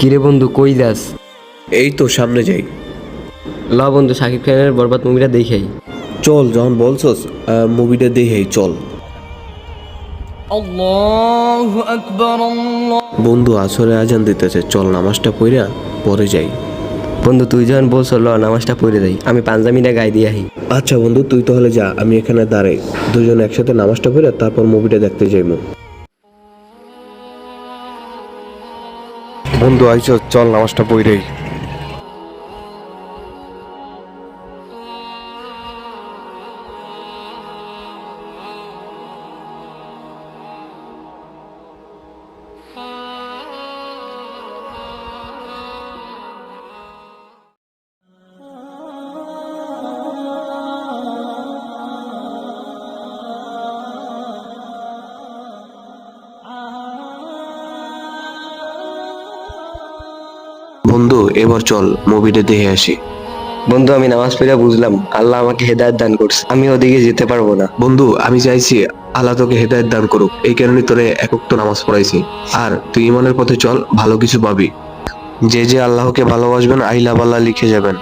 কিরে বন্ধু কই যাস? এই তো সামনে যাই। ল বন্ধু শাকিব খানের বরবাদ মুভিটা দেখেই। চল, যখন বলছস মুভিটা দেখেই চল। আল্লাহু আকবার আল্লাহ। বন্ধু আসরে আজান দিতেছে, চল নামাজটা পড়া পরে যাই। বন্ধু তুই যখন বলছো ল নামাজটা পড়ে যাই, আমি পাঞ্জাবিটা গায়ে দিয়ে আহি। আচ্ছা বন্ধু, তুই তাহলে যা, আমি এখানে দাঁড়াই। দুজন একসাথে নামাজটা পড়া তারপর মুভিটা দেখতে যাইমু। বন্ধু আইছো, চল নামাজটা পড়েই। বন্ধু এবার চল মুভিটা দেখে আসি। বন্ধু আমি নামাজ পড়ে বুঝলাম আল্লাহ আমাকে হেদায়েত দান করছে, আমি ওদিকে যেতে পারবো না। বন্ধু আমি চাইছি আল্লাহ তোকে হেদায়েত দান করুক, এই কারণে তোরে একক তো নামাজ পড়াইছি। আর তুই ইমানের পথে চল, ভালো কিছু পাবি। যে যে আল্লাহকে ভালোবাসবেন আইলা বাল্লাহ লিখে যাবেন।